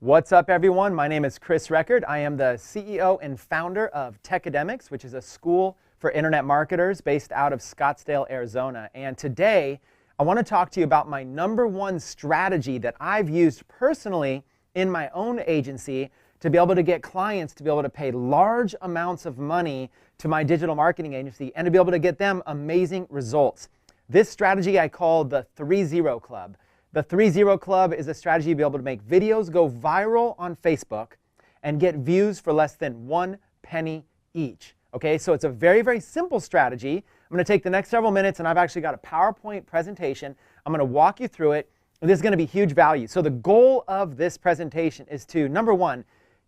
What's up, everyone? My name is Chris Record. I am the CEO and founder of Techademics, which is a school for internet marketers based out of Scottsdale, Arizona. And today, I want to talk to you about my #1 strategy that I've used personally in my own agency to be able to get clients to be able to pay large amounts of money to my digital marketing agency and to be able to get them amazing results. This strategy I call the 3-0 Club. The 3-0 Club is a strategy to be able to make videos go viral on Facebook and get views for less than 1 penny each. Okay, so it's a very, very simple strategy. I'm going to take the next several minutes and I've actually got a PowerPoint presentation. I'm going to walk you through it. And this is going to be huge value. So the goal of this presentation is to, #1,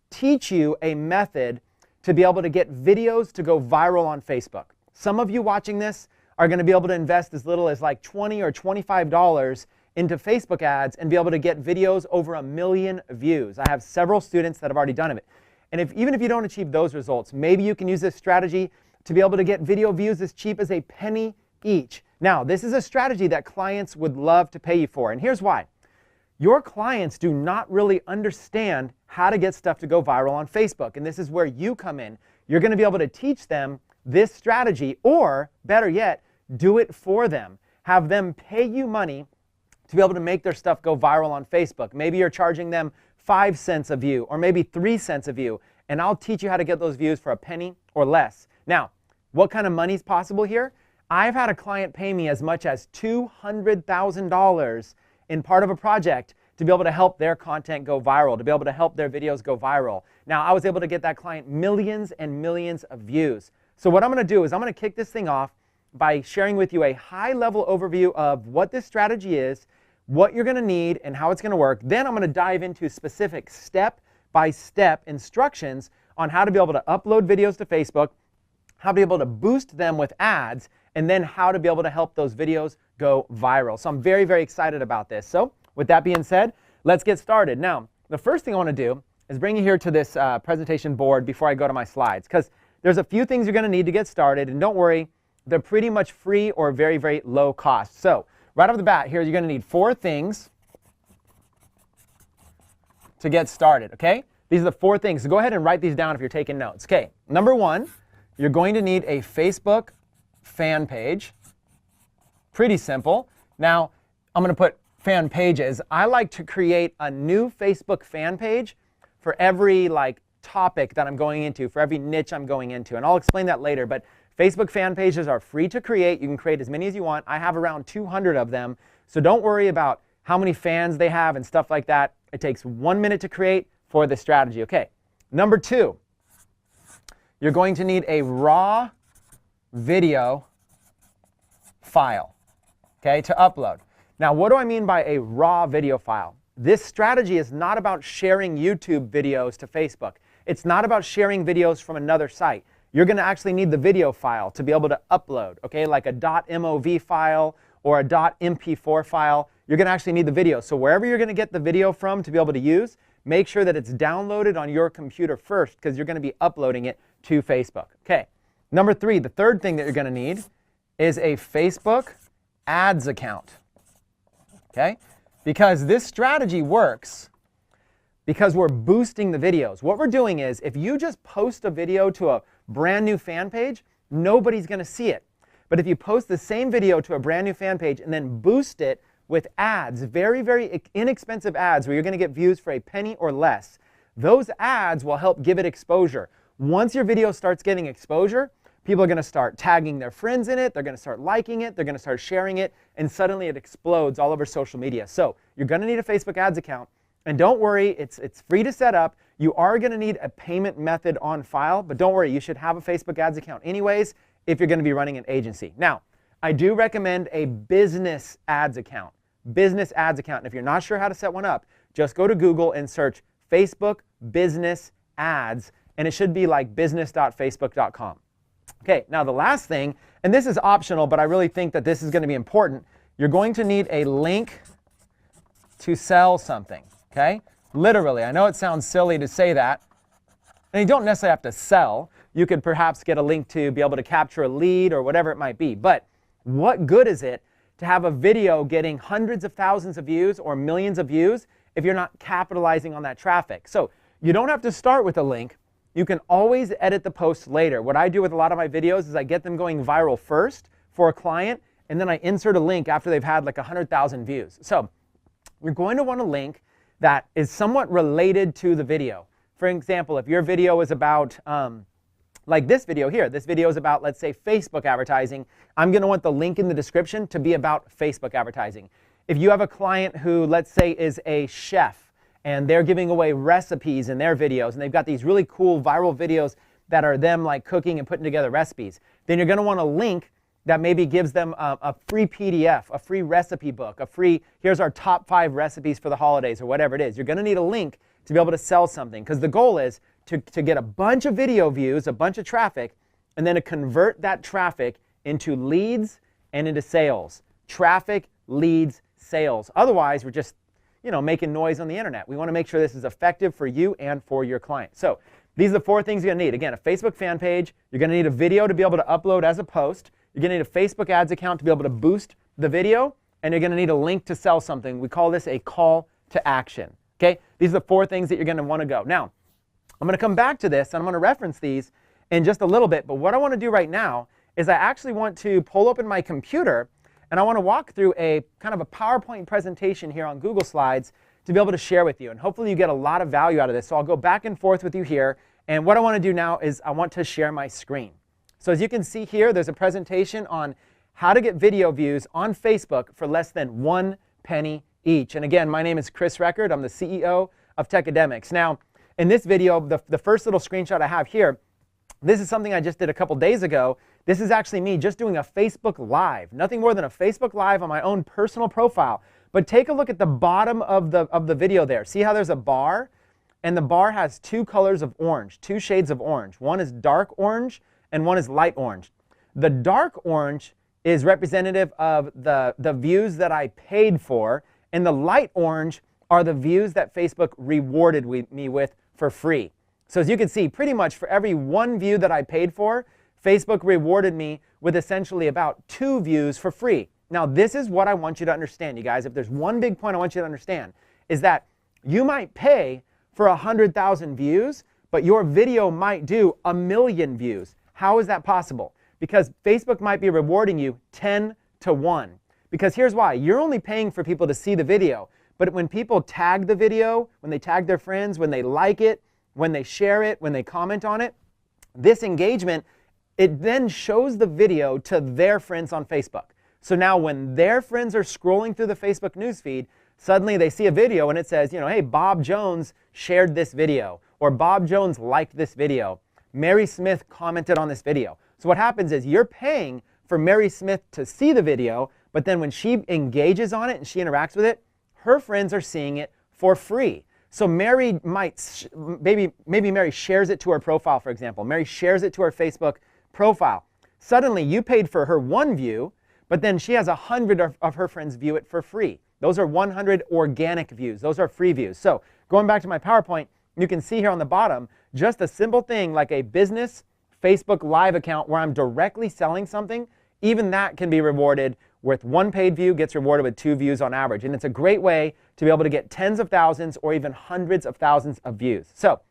teach you a method to be able to get videos to go viral on Facebook. Some of you watching this are going to be able to invest as little as like $20 or $25 into Facebook ads and be able to get videos over 1 million views. I have several students that have already done it. And even if you don't achieve those results, maybe you can use this strategy to be able to get video views as cheap as a penny each. Now, this is a strategy that clients would love to pay you for, and here's why. Your clients do not really understand how to get stuff to go viral on Facebook, and this is where you come in. You're going to be able to teach them this strategy, or better yet, do it for them. Have them pay you money to be able to make their stuff go viral on Facebook. Maybe you're charging them 5 cents a view, or maybe 3 cents a view, and I'll teach you how to get those views for a penny or less. Now, what kind of money is possible here? I've had a client pay me as much as $200,000 in part of a project to be able to help their content go viral, to be able to help their videos go viral. Now, I was able to get that client millions and millions of views. So what I'm going to do is I'm going to kick this thing off by sharing with you a high-level overview of what this strategy is, what you're going to need, and how it's going to work. Then I'm going to dive into specific step-by-step instructions on how to be able to upload videos to Facebook, how to be able to boost them with ads, and then how to be able to help those videos go viral. So I'm very, very excited about this. So with that being said, let's get started. Now, the first thing I want to do is bring you here to this presentation board before I go to my slides, because there's a few things you're going to need to get started, and don't worry, they're pretty much free or very, very low cost. So right off the bat here, you're going to need 4 things to get started, okay? These are the 4 things. So go ahead and write these down if you're taking notes. Okay, #1, you're going to need a Facebook fan page. Pretty simple. Now, I'm going to put fan pages. I like to create a new Facebook fan page for every topic that I'm going into, for every niche I'm going into, and I'll explain that later. But Facebook fan pages are free to create. You can create as many as you want. I have around 200 of them, so don't worry about how many fans they have and stuff like that. It takes 1 minute to create for this strategy. Okay, #2, you're going to need a raw video file, okay, to upload. Now, what do I mean by a raw video file? This strategy is not about sharing YouTube videos to Facebook. It's not about sharing videos from another site. You're going to actually need the video file to be able to upload, okay, like a .mov file or a .mp4 file. You're going to actually need the video. So wherever you're going to get the video from to be able to use, make sure that it's downloaded on your computer first, because you're going to be uploading it to Facebook. Okay, #3, the third thing that you're going to need is a Facebook ads account, okay? Because this strategy works because we're boosting the videos. What we're doing is, if you just post a video to a brand new fan page, nobody's going to see it. But if you post the same video to a brand new fan page and then boost it with ads, very, very inexpensive ads where you're going to get views for a penny or less, those ads will help give it exposure. Once your video starts getting exposure, people are going to start tagging their friends in it, they're going to start liking it, they're going to start sharing it, and suddenly it explodes all over social media. So you're going to need a Facebook ads account. And don't worry, it's free to set up. You are going to need a payment method on file, but don't worry, you should have a Facebook ads account anyways if you're going to be running an agency. Now, I do recommend a business ads account. Business ads account. And if you're not sure how to set one up, just go to Google and search Facebook business ads, and it should be like business.facebook.com. Okay, now the last thing, and this is optional, but I really think that this is going to be important, you're going to need a link to sell something. Okay? Literally, I know it sounds silly to say that, and you don't necessarily have to sell. You could perhaps get a link to be able to capture a lead or whatever it might be. But what good is it to have a video getting hundreds of thousands of views or millions of views if you're not capitalizing on that traffic. So you don't have to start with a link. You can always edit the posts later. What I do with a lot of my videos is I get them going viral first for a client, and then I insert a link after they've had like 100,000 views. So you're going to want a link that is somewhat related to the video. For example, if your video is about, like this video here, this video is about, let's say, Facebook advertising, I'm going to want the link in the description to be about Facebook advertising. If you have a client who, let's say, is a chef, and they're giving away recipes in their videos, and they've got these really cool viral videos that are them like cooking and putting together recipes, then you're going to want a link that maybe gives them a free PDF, a free recipe book, a free, here's our top 5 recipes for the holidays, or whatever it is. You're going to need a link to be able to sell something, because the goal is to get a bunch of video views, a bunch of traffic, and then to convert that traffic into leads and into sales. Traffic, leads, sales. Otherwise, we're just, making noise on the internet. We want to make sure this is effective for you and for your client. So these are the 4 things you're going to need. Again, a Facebook fan page. You're going to need a video to be able to upload as a post. You're going to need a Facebook ads account to be able to boost the video. And you're going to need a link to sell something. We call this a call to action. Okay? These are the 4 things that you're going to want to go. Now, I'm going to come back to this, and I'm going to reference these in just a little bit. But what I want to do right now is I actually want to pull open my computer, and I want to walk through a kind of a PowerPoint presentation here on Google Slides to be able to share with you. And hopefully you get a lot of value out of this. So I'll go back and forth with you here. And what I want to do now is I want to share my screen. So as you can see here, there's a presentation on how to get video views on Facebook for less than 1 penny each. And again, my name is Chris Record. I'm the CEO of Techademics. Now, in this video, the first little screenshot I have here, this is something I just did a couple days ago. This is actually me just doing a Facebook Live. Nothing more than a Facebook Live on my own personal profile. But take a look at the bottom of the video there. See how there's a bar? And the bar has 2 colors of orange, 2 shades of orange. One is dark orange and one is light orange. The dark orange is representative of the views that I paid for, and the light orange are the views that Facebook rewarded me with for free. So as you can see, pretty much for every 1 view that I paid for, Facebook rewarded me with essentially about 2 views for free. Now, this is what I want you to understand, you guys. If there's one big point I want you to understand, is that you might pay for 100,000 views, but your video might do 1 million views. How is that possible? Because Facebook might be rewarding you 10 to 1. Because here's why. You're only paying for people to see the video. But when people tag the video, when they tag their friends, when they like it, when they share it, when they comment on it, this engagement, it then shows the video to their friends on Facebook. So now when their friends are scrolling through the Facebook newsfeed, suddenly they see a video and it says, hey, Bob Jones shared this video, or Bob Jones liked this video. Mary Smith commented on this video. So what happens is you're paying for Mary Smith to see the video, but then when she engages on it and she interacts with it, her friends are seeing it for free. So Mary might, maybe Mary shares it to her profile, for example. Mary shares it to her Facebook profile. Suddenly you paid for her 1 view, but then she has 100 of her friends view it for free. Those are 100 organic views. Those are free views. So going back to my PowerPoint, you can see here on the bottom, just a simple thing like a business Facebook Live account where I'm directly selling something, even that can be rewarded with 1 paid view, gets rewarded with 2 views on average. And it's a great way to be able to get tens of thousands or even hundreds of thousands of views. So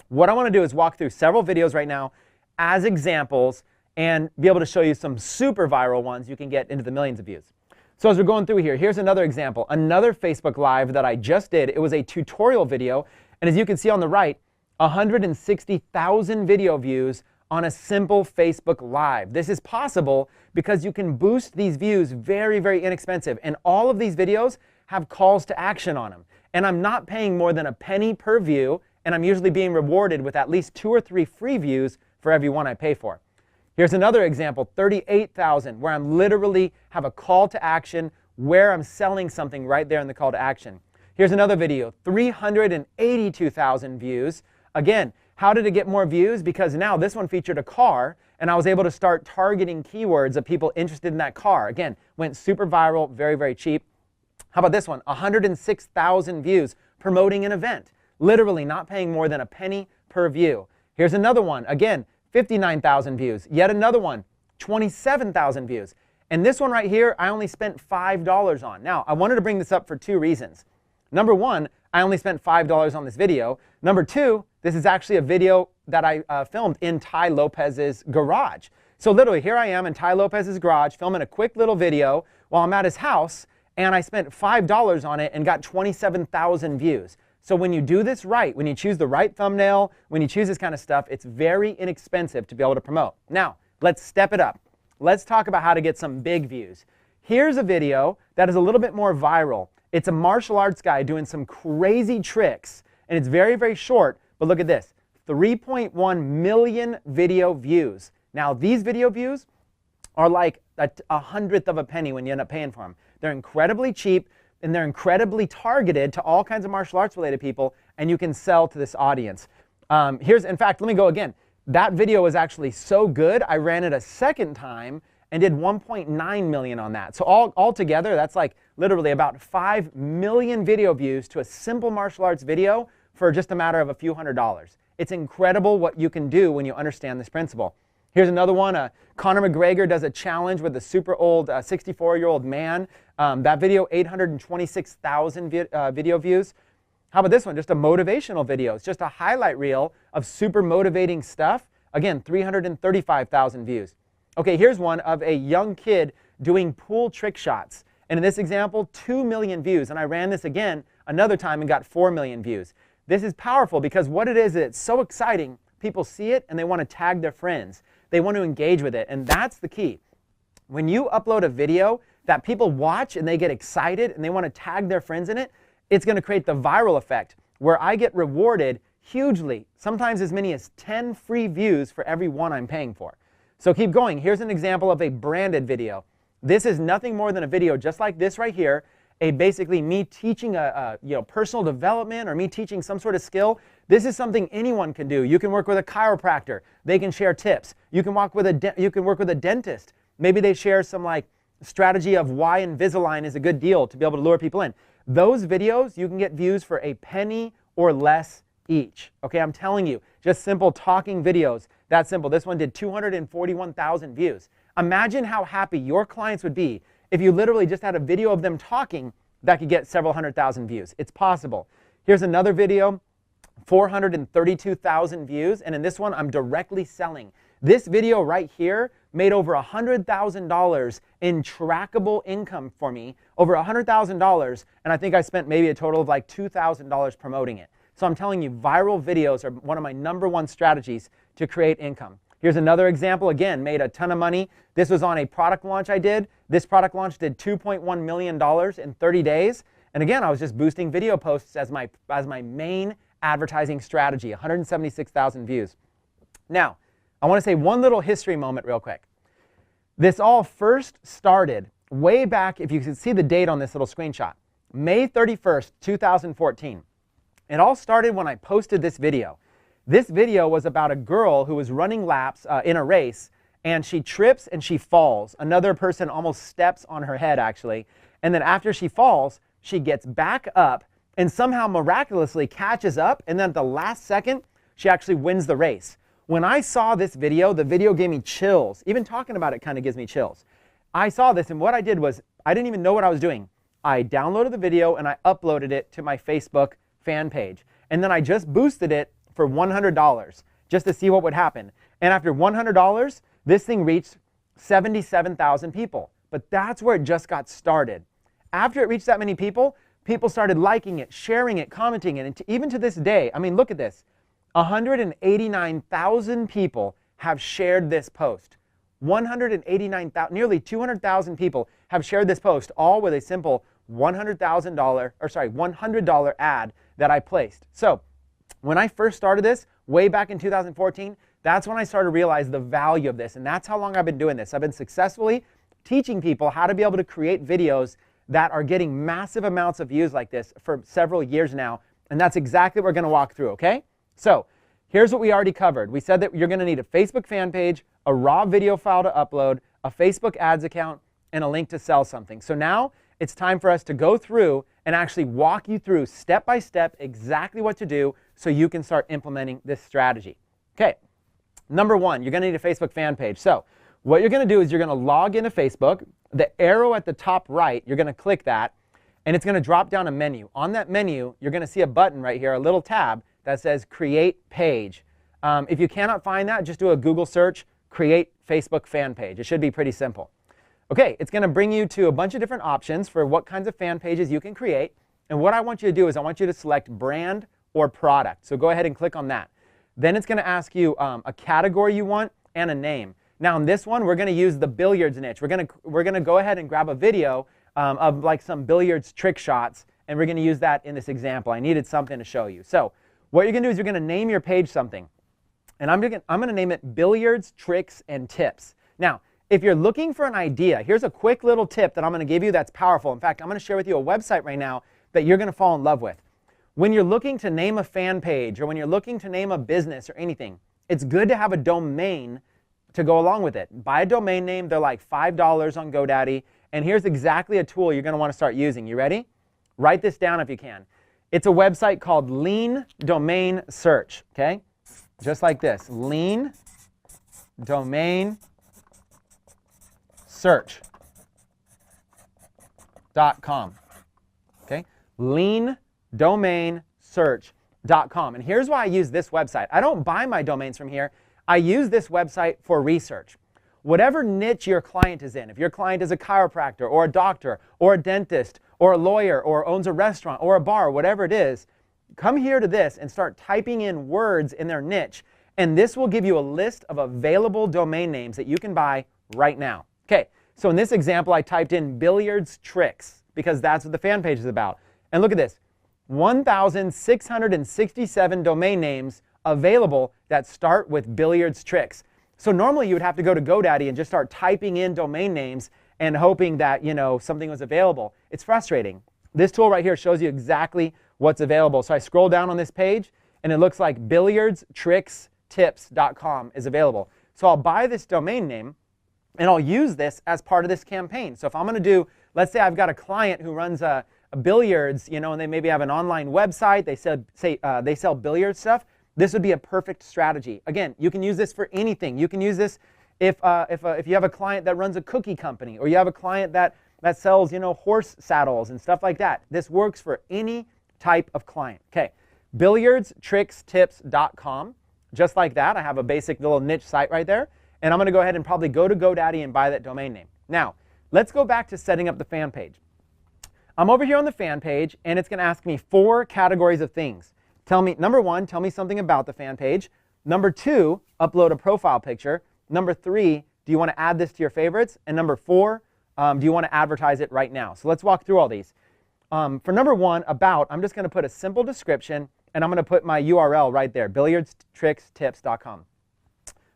what I want to do is walk through several videos right now as examples and be able to show you some super viral ones you can get into the millions of views. So as we're going through here, here's another example, another Facebook Live that I just did. It was a tutorial video, and as you can see on the right, 160,000 video views on a simple Facebook Live. This is possible because you can boost these views very, very inexpensive. And all of these videos have calls to action on them. And I'm not paying more than 1 penny per view, and I'm usually being rewarded with at least 2 or 3 free views for every one I pay for. Here's another example, 38,000, where I'm literally have a call to action where I'm selling something right there in the call to action. Here's another video, 382,000 views. Again, how did it get more views? Because now this one featured a car, and I was able to start targeting keywords of people interested in that car. Again, went super viral, very, very cheap. How about this one? 106,000 views promoting an event. Literally not paying more than 1 penny per view. Here's another one. Again, 59,000 views. Yet another one, 27,000 views. And this one right here, I only spent $5 on. Now, I wanted to bring this up for 2 reasons. Number one, I only spent $5 on this video. Number two, this is actually a video that I filmed in Tai Lopez's garage. So literally, here I am in Tai Lopez's garage filming a quick little video while I'm at his house, and I spent $5 on it and got 27,000 views. So when you do this right, when you choose the right thumbnail, when you choose this kind of stuff, it's very inexpensive to be able to promote. Now, let's step it up. Let's talk about how to get some big views. Here's a video that is a little bit more viral. It's a martial arts guy doing some crazy tricks, and it's very, very short, but look at this. 3.1 million video views. Now, these video views are like a hundredth of a penny when you end up paying for them. They're incredibly cheap, and they're incredibly targeted to all kinds of martial arts related people, and you can sell to this audience. In fact, let me go again. That video was actually so good, I ran it a second time and did 1.9 million on that. So all together, that's like literally about 5 million video views to a simple martial arts video for just a matter of a few $100s. It's incredible what you can do when you understand this principle. Here's another one. Conor McGregor does a challenge with a super old 64-year-old man. That video, 826,000 video views. How about this one? Just a motivational video. It's just a highlight reel of super motivating stuff. Again, 335,000 views. Okay, here's one of a young kid doing pool trick shots. And in this example, 2 million views. And I ran this again another time and got 4 million views. This is powerful because what it is, it's so exciting. People see it and they want to tag their friends. They want to engage with it, and that's the key. When you upload a video that people watch and they get excited and they want to tag their friends in it, it's going to create the viral effect where I get rewarded hugely, sometimes as many as 10 free views for every one I'm paying for. So keep going. Here's an example of a branded video. This is nothing more than a video just like this right here, basically me teaching personal development or me teaching some sort of skill. This is something anyone can do. You can work with a chiropractor. They can share tips. You can work with a dentist. Maybe they share some like strategy of why Invisalign is a good deal to be able to lure people in. Those videos, you can get views for a penny or less each. Okay, I'm telling you, just simple talking videos. That's simple. This one did 241,000 views. Imagine how happy your clients would be if you literally just had a video of them talking that could get several 100,000 views. It's possible. Here's another video, 432,000 views, and in this one, I'm directly selling. This video right here made over $100,000 in trackable income for me, over $100,000, and I think I spent maybe a total of like $2,000 promoting it. So I'm telling you, viral videos are one of my #1 strategies to create income. Here's another example, again, made a ton of money. This was on a product launch I did. This product launch did $2.1 million in 30 days. And again, I was just boosting video posts as my main advertising strategy, 176,000 views. Now, I want to say one little history moment real quick. This all first started way back, if you can see the date on this little screenshot, May 31st, 2014. It all started when I posted this video. This video was about a girl who was running laps in a race, and she trips and she falls. Another person almost steps on her head, actually. And then after she falls, she gets back up and somehow miraculously catches up, and then at the last second, she actually wins the race. When I saw this video, the video gave me chills. Even talking about it kind of gives me chills. I saw this, and what I did was, I didn't even know what I was doing. I downloaded the video and I uploaded it to my Facebook fan page. And then I just boosted it for $100 just to see what would happen. And after $100, this thing reached 77,000 people. But that's where it just got started. After it reached that many people, people started liking it, sharing it, commenting it. And even to this day, I mean, look at this. 189,000 people have shared this post. 189,000, nearly 200,000 people have shared this post, all with a simple $100 ad that I placed. So when I first started this, way back in 2014, that's when I started to realize the value of this. And that's how long I've been doing this. I've been successfully teaching people how to be able to create videos that are getting massive amounts of views like this for several years now. And that's exactly what we're going to walk through, okay? So here's what we already covered. We said that you're going to need a Facebook fan page, a raw video file to upload, a Facebook ads account, and a link to sell something. So now it's time for us to go through and actually walk you through step by step exactly what to do so you can start implementing this strategy. Okay, number one, you're going to need a Facebook fan page. So what you're going to do is you're going to log into Facebook. The arrow at the top right, you're going to click that. and it's going to drop down a menu. On that menu, you're going to see a button right here, a little tab that says Create Page. If you cannot find that, just do a Google search, Create Facebook Fan Page. It should be pretty simple. Okay, it's going to bring you to a bunch of different options for what kinds of fan pages you can create. And what I want you to do is I want you to select brand or product. So go ahead and click on that. Then it's going to ask you a category you want and a name. Now in this one, we're going to use the billiards niche. We're going to go ahead and grab a video of like some billiards trick shots, and we're going to use that in this example. I needed something to show you. So what you're going to do is you're going to name your page something. And I'm going to name it Billiards, Tricks, and Tips. Now, if you're looking for an idea, here's a quick little tip that I'm going to give you that's powerful. In fact, I'm going to share with you a website right now that you're going to fall in love with. When you're looking to name a fan page, or when you're looking to name a business or anything, it's good to have a domain to go along with it. Buy a domain name. They're like $5 on GoDaddy. And here's exactly a tool you're going to want to start using. You ready? Write this down if you can. It's a website called Lean Domain Search. Okay? Just like this. Lean Domain Search.com. Okay? Lean Domain Search.com. And here's why I use this website. I don't buy my domains from here. I use this website for research. Whatever niche your client is in, if your client is a chiropractor or a doctor or a dentist or a lawyer or owns a restaurant or a bar, whatever it is, come here to this and start typing in words in their niche, and this will give you a list of available domain names that you can buy right now. Okay, so in this example, I typed in billiards tricks because that's what the fan page is about. And look at this, 1,667 domain names available that start with billiards tricks. So normally you would have to go to GoDaddy and just start typing in domain names and hoping that, you know, something was available. It's frustrating. This tool right here shows you exactly what's available. So I scroll down on this page and it looks like billiardstrickstips.com is available. So I'll buy this domain name and I'll use this as part of this campaign. So if I'm going to do, let's say I've got a client who runs a billiards, you know, and they maybe have an online website, they sell billiard stuff. This would be a perfect strategy. Again, you can use this for anything. You can use this if you have a client that runs a cookie company, or you have a client that sells, you know, horse saddles and stuff like that. This works for any type of client. Okay, billiardstrickstips.com. Just like that, I have a basic little niche site right there, and I'm going to go ahead and probably go to GoDaddy and buy that domain name. Now, let's go back to setting up the fan page. I'm over here on the fan page, and it's going to ask me 4 categories of things. Tell me, number 1, tell me something about the fan page. Number 2, upload a profile picture. Number 3, do you want to add this to your favorites? And number 4, do you want to advertise it right now? So let's walk through all these. For number 1, about, I'm just going to put a simple description, and I'm going to put my URL right there, billiardstrickstips.com.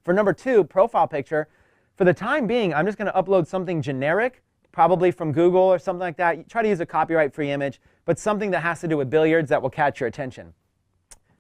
For number 2, profile picture, for the time being, I'm just going to upload something generic, probably from Google or something like that. Try to use a copyright-free image, but something that has to do with billiards that will catch your attention.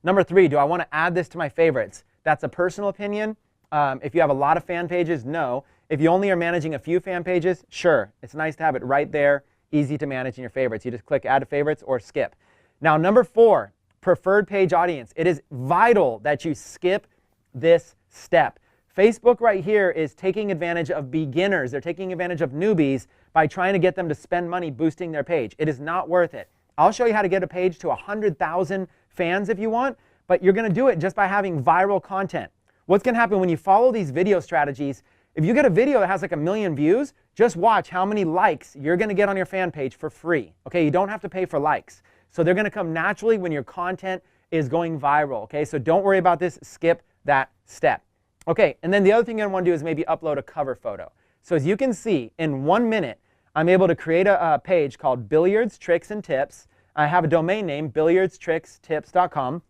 Number 3, do I want to add this to my favorites? That's a personal opinion. If you have a lot of fan pages, no. If you only are managing a few fan pages, sure. It's nice to have it right there, easy to manage in your favorites. You just click Add to Favorites or Skip. Now, number 4, preferred page audience. It is vital that you skip this step. Facebook right here is taking advantage of beginners. They're taking advantage of newbies by trying to get them to spend money boosting their page. It is not worth it. I'll show you how to get a page to 100,000 fans if you want, but you're going to do it just by having viral content. What's going to happen when you follow these video strategies, if you get a video that has like 1 million views, just watch how many likes you're going to get on your fan page for free. Okay, you don't have to pay for likes. So they're going to come naturally when your content is going viral. Okay, so don't worry about this. Skip that step. Okay, and then the other thing I want to do is maybe upload a cover photo. So as you can see, in 1 minute, I'm able to create a page called Billiards, Tricks, and Tips. I have a domain name, billiardstrickstips.com.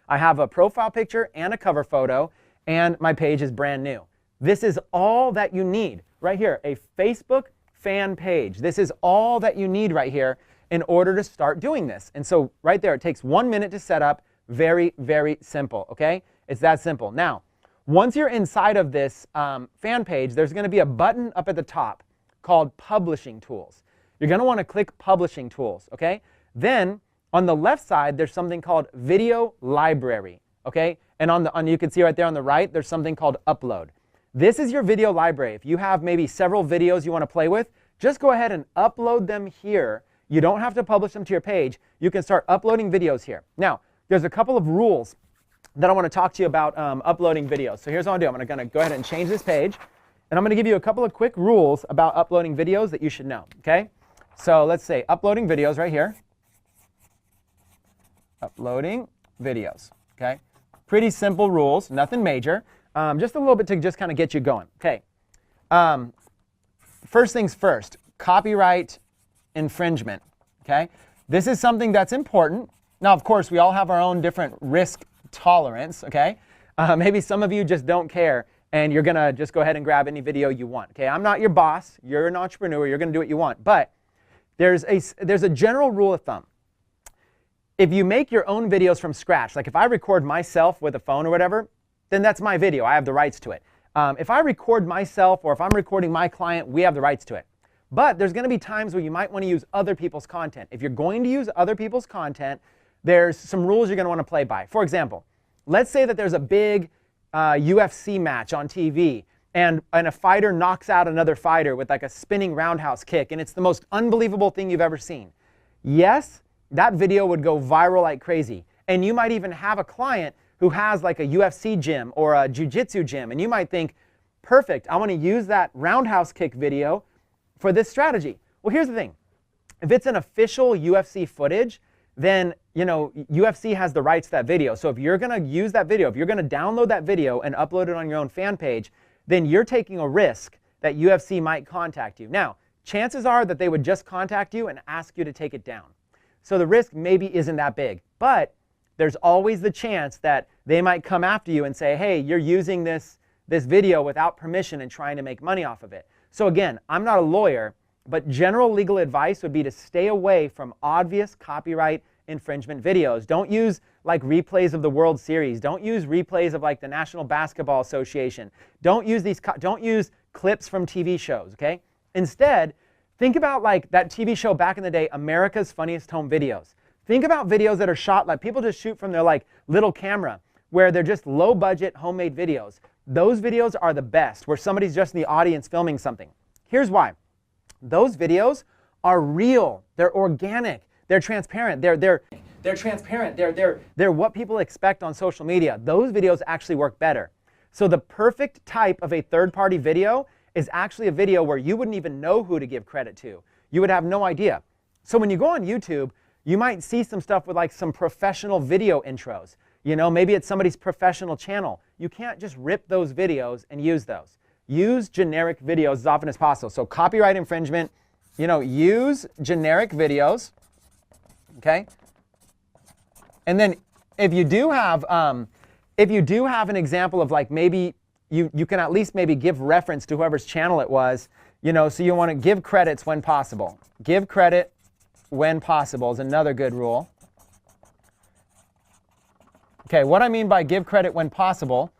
I have a profile picture and a cover photo, and my page is brand new. This is all that you need right here, a Facebook fan page. This is all that you need right here in order to start doing this. And so right there, it takes 1 minute to set up. Very, very simple, okay? It's that simple. Now, once you're inside of this fan page, there's going to be a button up at the top called Publishing Tools. You're going to want to click Publishing Tools, okay? Then on the left side, there's something called Video Library, okay? And you can see right there on the right, there's something called Upload. This is your video library. If you have maybe several videos you want to play with, just go ahead and upload them here You don't have to publish them to your page. You can start uploading videos here. Now, there's a couple of rules that I want to talk to you about uploading videos. So here's what I'm going to do. I'm going to go ahead and change this page. And I'm going to give you a couple of quick rules about uploading videos that you should know. Okay? So let's say uploading videos right here. Uploading videos. Okay? Pretty simple rules. Nothing major. Just a little bit to just kind of get you going. Okay. First things first. Copyright infringement. Okay? This is something that's important. Now, of course, we all have our own different risk tolerance, okay? Maybe some of you just don't care, and you're going to just go ahead and grab any video you want, okay? I'm not your boss. You're an entrepreneur. You're going to do what you want. But there's a general rule of thumb. If you make your own videos from scratch, like if I record myself with a phone or whatever, then that's my video. I have the rights to it. If I record myself or if I'm recording my client, we have the rights to it. But there's going to be times where you might want to use other people's content. If you're going to use other people's content, there's some rules you're going to want to play by. For example, let's say that there's a big UFC match on TV and a fighter knocks out another fighter with like a spinning roundhouse kick, and it's the most unbelievable thing you've ever seen. Yes, that video would go viral like crazy. And you might even have a client who has like a UFC gym or a jiu-jitsu gym, and you might think, perfect, I want to use that roundhouse kick video for this strategy. Well, here's the thing. If it's an official UFC footage, then, you know, UFC has the rights to that video. So if you're going to use that video, if you're going to download that video and upload it on your own fan page, then you're taking a risk that UFC might contact you. Now, chances are that they would just contact you and ask you to take it down. So the risk maybe isn't that big. But there's always the chance that they might come after you and say, hey, you're using this video without permission and trying to make money off of it. So again, I'm not a lawyer, but general legal advice would be to stay away from obvious copyright infringement videos. Don't use like replays of the World Series. Don't use replays of like the National Basketball Association. Don't use clips from TV shows, okay? Instead, think about like that TV show back in the day, America's Funniest Home Videos. Think about videos that are shot like people just shoot from their like little camera where they're just low budget homemade videos. Those videos are the best, where somebody's just in the audience filming something. Here's why. Those videos are real. They're organic. They're transparent. They're transparent. They're what people expect on social media. Those videos actually work better. So the perfect type of a third-party video is actually a video where you wouldn't even know who to give credit to. You would have no idea. So when you go on YouTube, you might see some stuff with like some professional video intros. You know, maybe it's somebody's professional channel. You can't just rip those videos and use those. Use generic videos as often as possible. So copyright infringement, you know, use generic videos, okay? And then if you do have an example of like maybe you can at least maybe give reference to whoever's channel it was, you know, so you want to give credits when possible. Give credit when possible is another good rule. Okay, what I mean by give credit when possible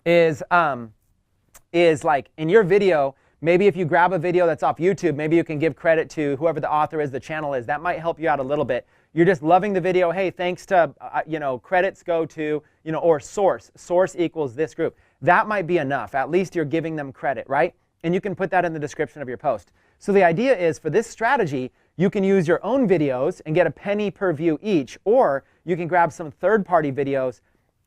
is like in your video, maybe if you grab a video that's off YouTube, maybe you can give credit to whoever the author is, the channel is. That might help you out a little bit. You're just loving the video. Hey, thanks to, you know, credits go to, you know, or source equals this group. That might be enough. At least you're giving them credit, right? And you can put that in the description of your post. So the idea is for this strategy, you can use your own videos and get a penny per view each, or you can grab some third-party videos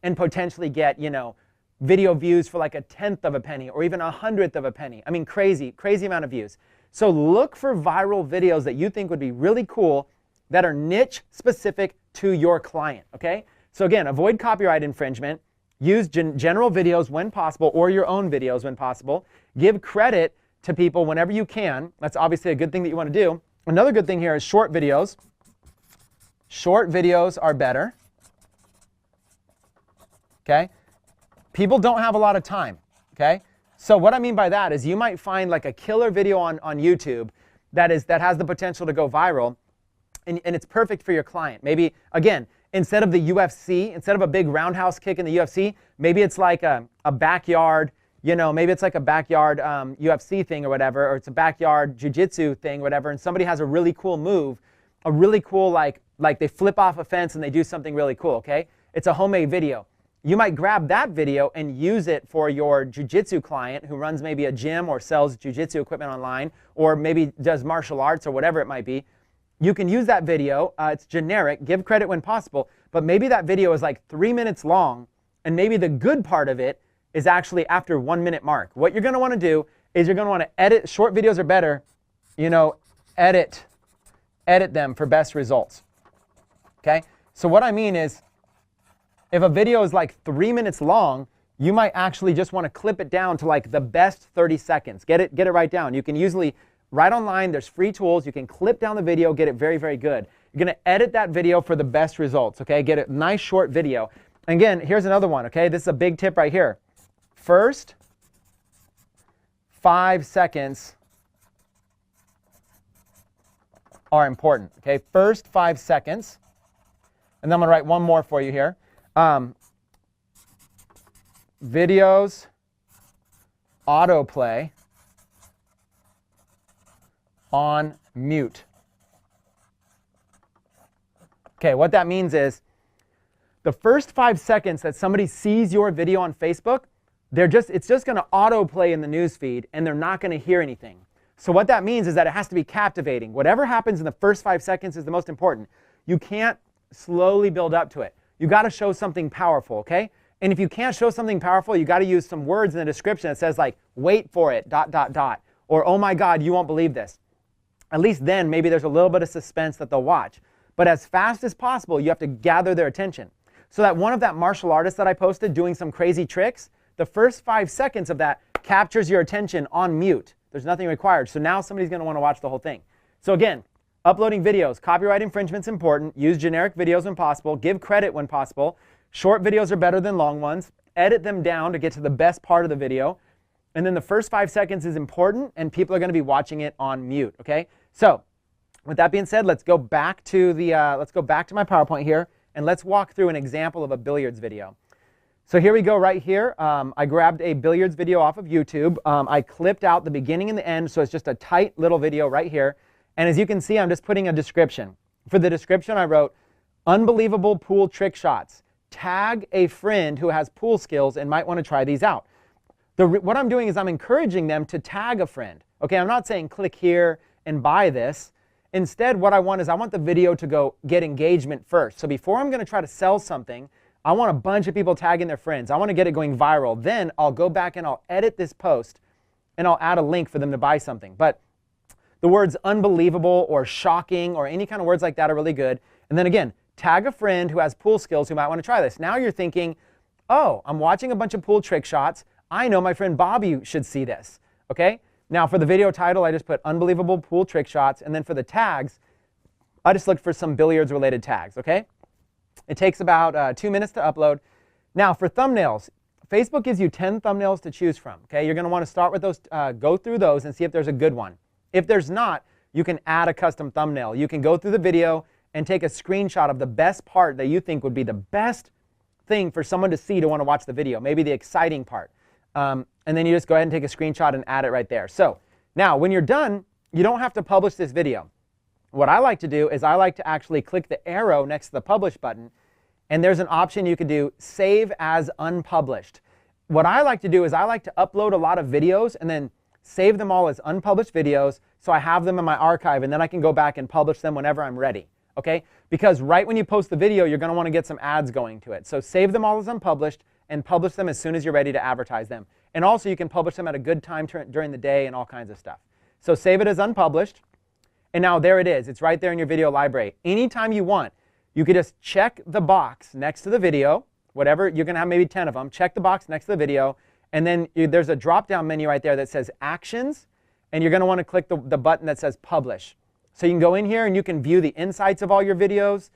and potentially get, you know, video views for like 1/10 of a penny or even 100th of a penny. I mean, crazy amount of views. So look for viral videos that you think would be really cool that are niche specific to your client, okay? So again, avoid copyright infringement. Use general videos when possible or your own videos when possible. Give credit to people whenever you can. That's obviously a good thing that you want to do. Another good thing here is short videos. Short videos are better. Okay? People don't have a lot of time. Okay? So what I mean by that is you might find like a killer video on YouTube that has the potential to go viral, and it's perfect for your client. Maybe, again, instead of the UFC, instead of a big roundhouse kick in the UFC, maybe it's like a backyard, you know, maybe it's like a backyard UFC thing or whatever, or it's a backyard jiu-jitsu thing, whatever, and somebody has a really cool move, a really cool, like they flip off a fence and they do something really cool, okay? It's a homemade video. You might grab that video and use it for your jiu-jitsu client who runs maybe a gym or sells jiu-jitsu equipment online, or maybe does martial arts or whatever it might be. you can use that video. It's generic, give credit when possible, but maybe that video is like 3 minutes long, and maybe the good part of it is actually after 1 minute mark. What you're going to want to do is you're going to want to edit. Short videos are better, edit them for best results. Okay? So what I mean is, if a video is like 3 minutes long, you might actually just want to clip it down to like the best 30 seconds. Get it right down. You can usually, right online, there's free tools. You can clip down the video, get it very, very good. You're going to edit that video for the best results, okay? Get a nice short video. Again, here's another one, okay? This is a big tip right here. First 5 seconds are important, okay? First 5 seconds. And then I'm going to write one more for you here. Videos autoplay on mute. Okay, what that means is the first 5 seconds that somebody sees your video on Facebook, it's just going to autoplay in the news feed, and they're not going to hear anything. So what that means is that it has to be captivating. Whatever happens in the first 5 seconds is the most important. You can't slowly build up to it. You got to show something powerful, okay? And if you can't show something powerful, you got to use some words in the description that says like, wait for it, ... or oh my God, you won't believe this. At least then maybe there's a little bit of suspense that they'll watch. But as fast as possible, you have to gather their attention. So that one of that martial artist that I posted doing some crazy tricks, the first 5 seconds of that captures your attention on mute. There's nothing required. So now somebody's going to want to watch the whole thing. So again, uploading videos, copyright infringement's important. Use generic videos when possible. Give credit when possible. Short videos are better than long ones. Edit them down to get to the best part of the video. And then the first 5 seconds is important, and people are going to be watching it on mute, okay? So with that being said, let's go back to my PowerPoint here, and let's walk through an example of a billiards video. So here we go right here. I grabbed a billiards video off of YouTube. I clipped out the beginning and the end, so it's just a tight little video right here. And as you can see, I'm just putting a description. For the description, I wrote, unbelievable pool trick shots. Tag a friend who has pool skills and might want to try these out. What I'm doing is I'm encouraging them to tag a friend. Okay, I'm not saying click here and buy this. Instead, what I want is I want the video to go get engagement first. So before I'm going to try to sell something, I want a bunch of people tagging their friends. I want to get it going viral. Then I'll go back and I'll edit this post and I'll add a link for them to buy something. But the words unbelievable or shocking or any kind of words like that are really good. And then again, tag a friend who has pool skills who might want to try this. Now you're thinking, oh, I'm watching a bunch of pool trick shots. I know my friend Bobby should see this. Okay? Now for the video title, I just put unbelievable pool trick shots. And then for the tags, I just looked for some billiards related tags. Okay? It takes about 2 minutes to upload. Now for thumbnails, Facebook gives you 10 thumbnails to choose from. Okay? You're going to want to start with those, go through those and see if there's a good one. If there's not, you can add a custom thumbnail. You can go through the video and take a screenshot of the best part that you think would be the best thing for someone to see to want to watch the video, maybe the exciting part. And then you just go ahead and take a screenshot and add it right there. So now when you're done, you don't have to publish this video. What I like to do is I like to actually click the arrow next to the publish button, and there's an option you can do, save as unpublished. What I like to do is I like to upload a lot of videos and then save them all as unpublished videos so I have them in my archive, and then I can go back and publish them whenever I'm ready. Okay? Because right when you post the video, you're going to want to get some ads going to it. So save them all as unpublished and publish them as soon as you're ready to advertise them. And also you can publish them at a good time during the day and all kinds of stuff. So save it as unpublished. And now there it is. It's right there in your video library. Anytime you want, you could just check the box next to the video, whatever, you're going to have maybe 10 of them. Check the box next to the video. And then there's a drop-down menu right there that says Actions. And you're going to want to click the button that says Publish. So you can go in here and you can view the insights of all your videos.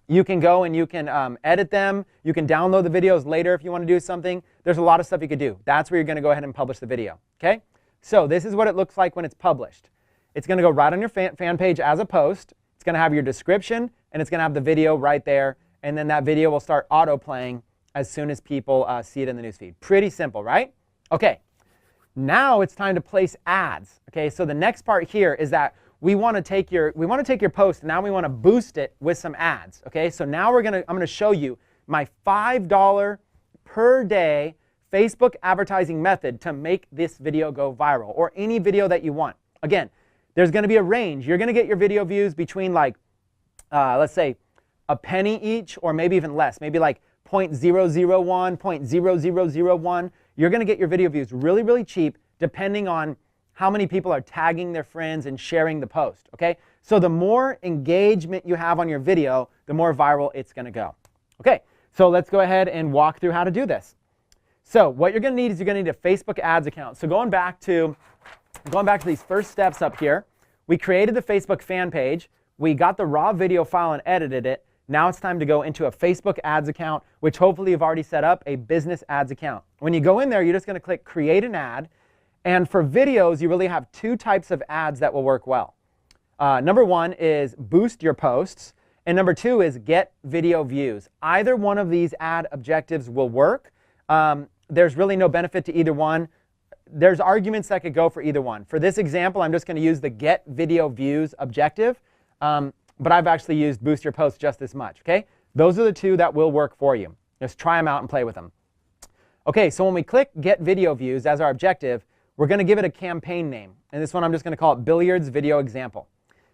You can go and you can edit them. You can download the videos later if you want to do something. There's a lot of stuff you could do. That's where you're going to go ahead and publish the video. Okay? So this is what it looks like when it's published. It's going to go right on your fan page as a post. It's going to have your description, and it's going to have the video right there. And then that video will start auto-playing as soon as people see it in the newsfeed. Pretty simple, right? Okay. Now it's time to place ads. Okay, so the next part here is that we want to take your post, and now we want to boost it with some ads. Okay, so now I'm going to show you my $5 per day Facebook advertising method to make this video go viral, or any video that you want. Again, there's going to be a range. You're going to get your video views between like, let's say, a penny each, or maybe even less, maybe like 0.001, 0.0001. You're going to get your video views really, really cheap, depending on how many people are tagging their friends and sharing the post, okay? So the more engagement you have on your video, the more viral it's going to go. Okay, so let's go ahead and walk through how to do this. So what you're going to need is you're going to need a Facebook ads account. So going back to these first steps up here, we created the Facebook fan page. We got the raw video file and edited it. Now it's time to go into a Facebook ads account, which hopefully you've already set up, a business ads account. When you go in there, you're just going to click create an ad. And for videos, you really have two types of ads that will work well. Number one is boost your posts. And number two is get video views. Either one of these ad objectives will work. There's really no benefit to either one. There's arguments that could go for either one. For this example, I'm just going to use the get video views objective. But I've actually used boost your posts just as much, okay? Those are the two that will work for you. Just try them out and play with them. Okay, so when we click get video views as our objective, we're going to give it a campaign name. And this one I'm just going to call it Billiards Video Example.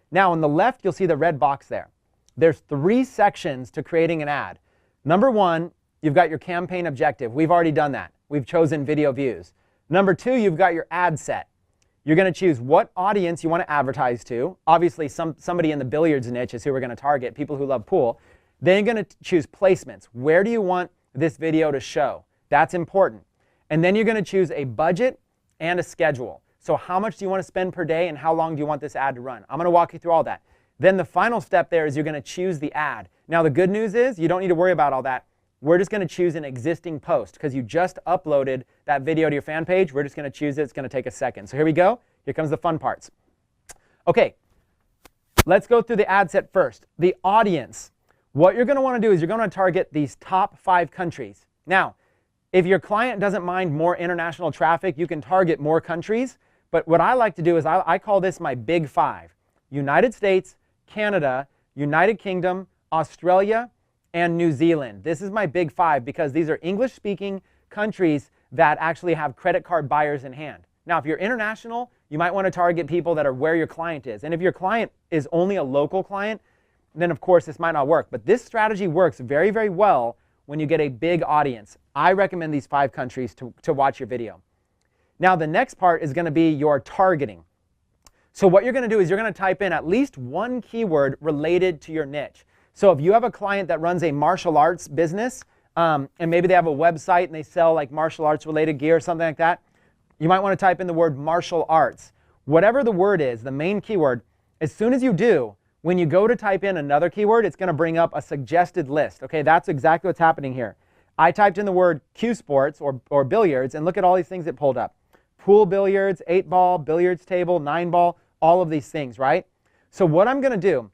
Now on the left, you'll see the red box there. There's 3 sections to creating an ad. Number one, you've got your campaign objective. We've already done that. We've chosen video views. Number two, you've got your ad set. You're going to choose what audience you want to advertise to. Obviously, somebody in the billiards niche is who we're going to target, people who love pool. Then you're going to choose placements. Where do you want this video to show? That's important. And then you're going to choose a budget and a schedule. So how much do you want to spend per day and how long do you want this ad to run? I'm going to walk you through all that. Then the final step there is you're going to choose the ad. Now the good news is you don't need to worry about all that. We're just going to choose an existing post because you just uploaded that video to your fan page. We're just going to choose it. It's going to take a second. So here we go. Here comes the fun parts. Okay, let's go through the ad set first. The audience. What you're going to want to do is you're going to target these top 5 countries. Now, if your client doesn't mind more international traffic, you can target more countries. But what I like to do is I call this my big 5. United States, Canada, United Kingdom, Australia, and New Zealand. This is my big 5 because these are English-speaking countries that actually have credit card buyers in hand. Now, if you're international, you might want to target people that are where your client is. And if your client is only a local client, then of course this might not work. But this strategy works very, very well when you get a big audience. I recommend these 5 countries to watch your video. Now, the next part is going to be your targeting. So what you're going to do is you're going to type in at least one keyword related to your niche. So if you have a client that runs a martial arts business, and maybe they have a website and they sell like martial arts related gear or something like that, you might want to type in the word martial arts. Whatever the word is, the main keyword, as soon as you do, when you go to type in another keyword, it's going to bring up a suggested list. Okay, that's exactly what's happening here. I typed in the word cue sports or billiards, and look at all these things it pulled up. Pool billiards, 8-ball, billiards table, 9-ball, all of these things, right? So what I'm going to do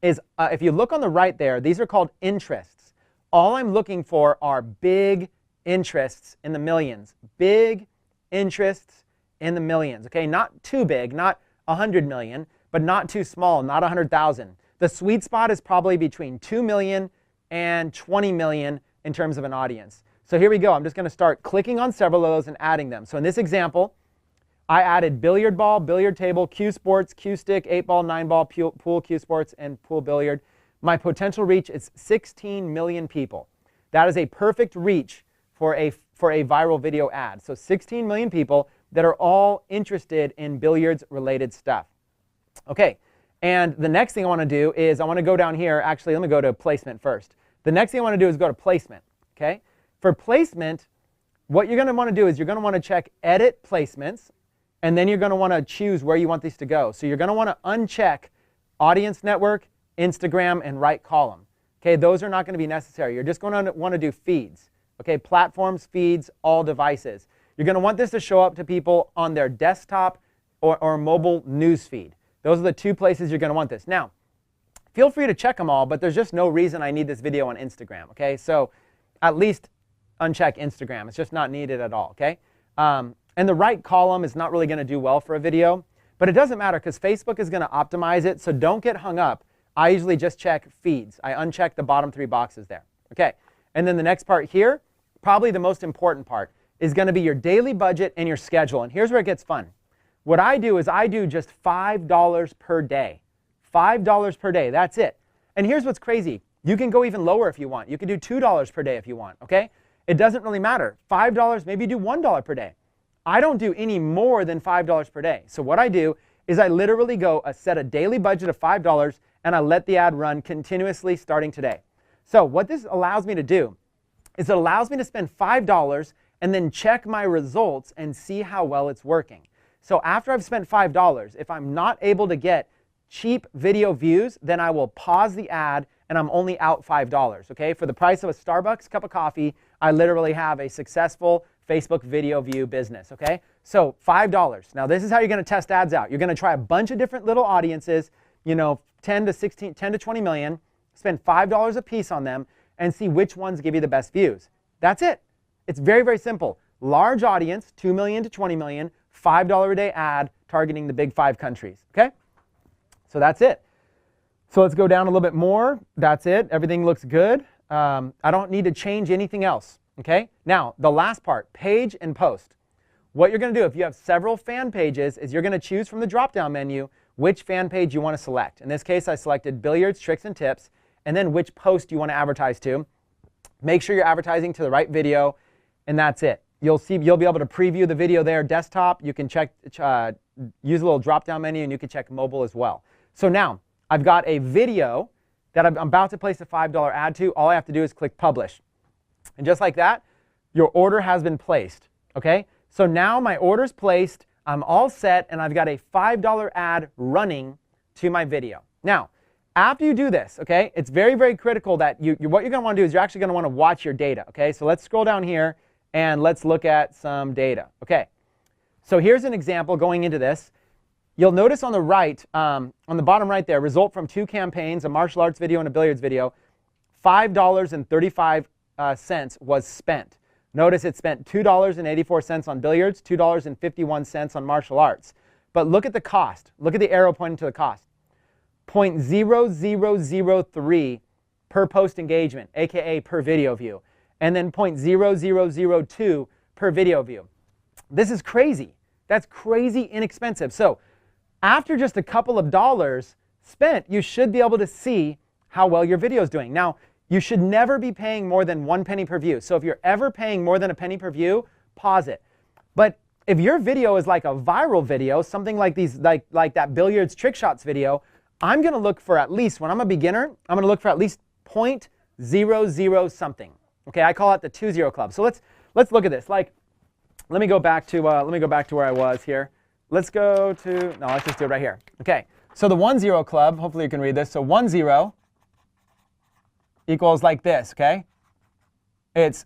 is, if you look on the right there, these are called interests. All I'm looking for are big interests in the millions. Big interests in the millions, okay? Not too big, not 100 million, but not too small, not 100,000. The sweet spot is probably between 2 million and 20 million in terms of an audience. So here we go. I'm just going to start clicking on several of those and adding them. So in this example, I added billiard ball, billiard table, cue sports, cue stick, 8-ball, 9-ball, pool cue sports, and pool billiard. My potential reach is 16 million people. That is a perfect reach for a viral video ad. So 16 million people that are all interested in billiards related stuff. Okay, and the next thing I want to do is I want to go down here. Actually, let me go to placement first. The next thing I want to do is go to placement. Okay, for placement, what you're going to want to do is you're going to want to check edit placements, and then you're going to want to choose where you want these to go. So you're going to want to uncheck audience network, Instagram, and right column. Okay, those are not going to be necessary. You're just going to want to do feeds. Okay, platforms, feeds, all devices. You're going to want this to show up to people on their desktop or mobile news feed. Those are the 2 places you're going to want this. Now, feel free to check them all, but there's just no reason I need this video on Instagram. Okay, so at least uncheck Instagram. It's just not needed at all. Okay, and the right column is not really going to do well for a video, but it doesn't matter because Facebook is going to optimize it. So don't get hung up. I usually just check feeds. I uncheck the bottom 3 boxes there. Okay, and then the next part here, probably the most important part, is going to be your daily budget and your schedule. And here's where it gets fun. What I do is I do just $5 per day. $5 per day, that's it. And here's what's crazy. You can go even lower if you want. You can do $2 per day if you want, okay? It doesn't really matter. $5, maybe you do $1 per day. I don't do any more than $5 per day. So what I do is I literally set a daily budget of $5 and I let the ad run continuously starting today. So what this allows me to do is it allows me to spend $5 and then check my results and see how well it's working. So after I've spent $5, if I'm not able to get cheap video views, then I will pause the ad and I'm only out $5, okay? For the price of a Starbucks cup of coffee, I literally have a successful Facebook video view business, okay? So $5. Now this is how you're going to test ads out. You're going to try a bunch of different little audiences, 10 to 20 million, spend $5 a piece on them and see which ones give you the best views. That's it. It's very, very simple. Large audience, 2 million to 20 million, $5 a day ad targeting the big 5 countries, okay? So that's it. So let's go down a little bit more. That's it. Everything looks good. I don't need to change anything else, okay? Now, the last part, page and post. What you're going to do if you have several fan pages is you're going to choose from the drop-down menu which fan page you want to select. In this case, I selected billiards, tricks, and tips, and then which post you want to advertise to. Make sure you're advertising to the right video, and that's it. You'll be able to preview the video there, desktop. You can check, use a little drop-down menu, and you can check mobile as well. So now, I've got a video that I'm about to place a $5 ad to. All I have to do is click publish. And just like that, your order has been placed, okay? So now my order's placed, I'm all set, and I've got a $5 ad running to my video. Now, after you do this, okay, it's very, very critical that what you're going to want to do is you're actually going to want to watch your data, okay? So let's scroll down here, and let's look at some data, okay? So here's an example going into this. You'll notice on the right, on the bottom right there, result from 2 campaigns, a martial arts video and a billiards video, $5.35 was spent. Notice it spent $2.84 on billiards, $2.51 on martial arts. But look at the cost. Look at the arrow pointing to the cost. 0.0003 per post engagement, aka per video view. And then 0.0002 per video view. This is crazy. That's crazy inexpensive. So after just a couple of dollars spent, you should be able to see how well your video is doing. Now, you should never be paying more than 1 penny per view. So if you're ever paying more than a penny per view, pause it. But if your video is like a viral video, something like these, like that billiards trick shots video, I'm going to look for at least, when I'm a beginner, I'm going to look for at least 0.00 something. Okay, I call it the 2-0 club. So let's look at this. Like, let me go back to where I was here. Let's go to, no, let's just do it right here. Okay, so the 1-0 club, hopefully you can read this. So 1-0 equals like this, okay? It's,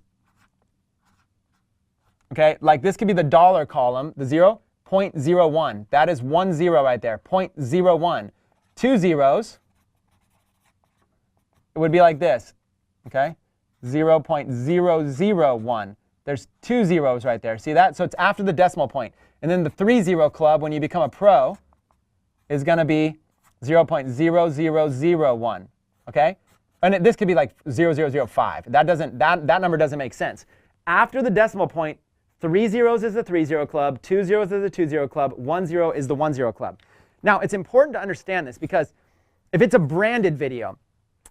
okay, like this could be the dollar column, the 0.01. That is 10 right there, 0.01. 2 zeros, it would be like this, okay? 0.001. There's 2 zeros right there. See that? So it's after the decimal point. And then the 3-0 club, when you become a pro, is going to be 0.0001. Okay? And this could be like 0005. That number doesn't make sense. After the decimal point, 3 zeros is the 3-0 club, 2 zeros is the 2-0 club, 1 0 is the 1-0 club. Now, it's important to understand this because if it's a branded video,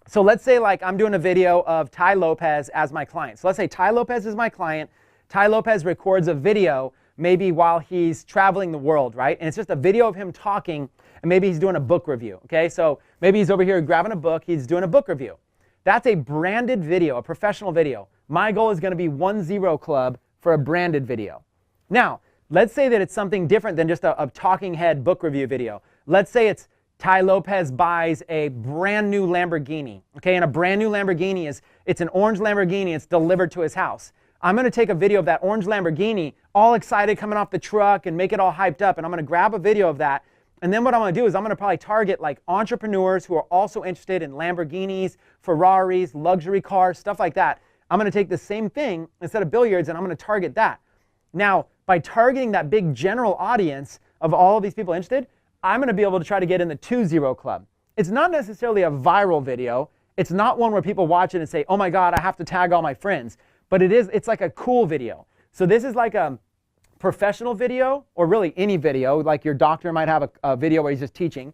so let's say like I'm doing a video of Tai Lopez as my client. So let's say Tai Lopez is my client. Tai Lopez records a video maybe while he's traveling the world, right? And it's just a video of him talking, and maybe he's doing a book review, okay? So maybe he's over here grabbing a book, he's doing a book review. That's a branded video, a professional video. My goal is going to be 1-0 club for a branded video. Now, let's say that it's something different than just a talking head book review video. Let's say it's Tai Lopez buys a brand new Lamborghini, okay? And a brand new Lamborghini it's an orange Lamborghini, it's delivered to his house. I'm going to take a video of that orange Lamborghini, all excited coming off the truck and make it all hyped up, and I'm going to grab a video of that. And then what I'm going to do is I'm going to probably target like entrepreneurs who are also interested in Lamborghinis, Ferraris, luxury cars, stuff like that. I'm going to take the same thing instead of billiards, and I'm going to target that. Now, by targeting that big general audience of all of these people interested, I'm going to be able to try to get in the 2-0 club. It's not necessarily a viral video. It's not one where people watch it and say, oh my God, I have to tag all my friends. But it's like a cool video. So this is like a professional video, or really any video, like your doctor might have a video where he's just teaching.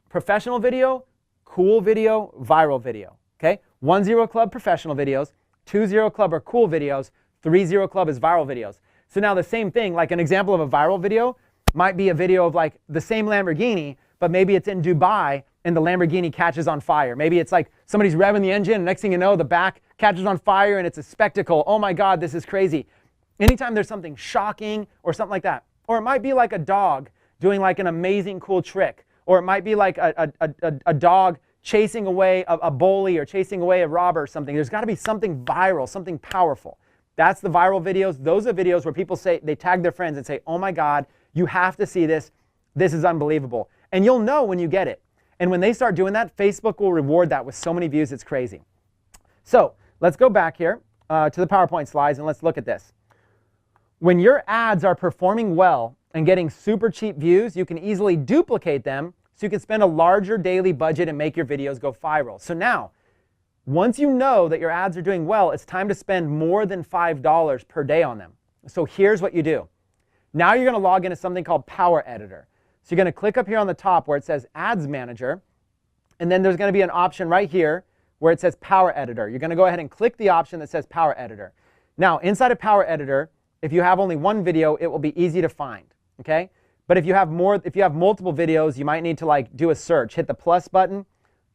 Professional video, cool video, viral video. Okay? 1-0 club, professional videos. 2-0 club are cool videos. 3-0 club is viral videos. So now the same thing, like an example of a viral video might be a video of like the same Lamborghini, but maybe it's in Dubai and the Lamborghini catches on fire. Maybe it's like somebody's revving the engine and next thing you know, the back catches on fire and it's a spectacle. Oh my God, this is crazy. Anytime there's something shocking or something like that. Or it might be like a dog doing like an amazing cool trick. Or it might be like a dog chasing away a bully or chasing away a robber or something. There's got to be something viral, something powerful. That's the viral videos. Those are videos where people say, they tag their friends and say, oh my God, you have to see this. This is unbelievable. And you'll know when you get it. And when they start doing that, Facebook will reward that with so many views, it's crazy. So let's go back here to the PowerPoint slides and let's look at this. When your ads are performing well and getting super cheap views, you can easily duplicate them so you can spend a larger daily budget and make your videos go viral. So now, once you know that your ads are doing well, it's time to spend more than $5 per day on them. So here's what you do. Now you're going to log into something called Power Editor. So you're going to click up here on the top where it says Ads Manager, and then there's going to be an option right here where it says Power Editor. You're going to go ahead and click the option that says Power Editor. Now, inside of Power Editor, if you have only one video, it will be easy to find, okay? But if you have multiple videos, you might need to like do a search, hit the plus button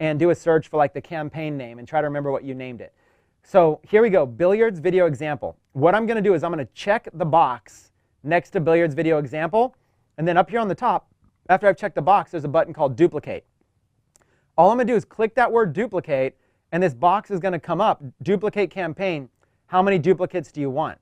and do a search for like the campaign name and try to remember what you named it. So here we go, billiards video example. What I'm going to do is I'm going to check the box next to billiards video example, and then up here on the top, after I've checked the box, there's a button called duplicate. All I'm going to do is click that word duplicate, and this box is going to come up, duplicate campaign. How many duplicates do you want?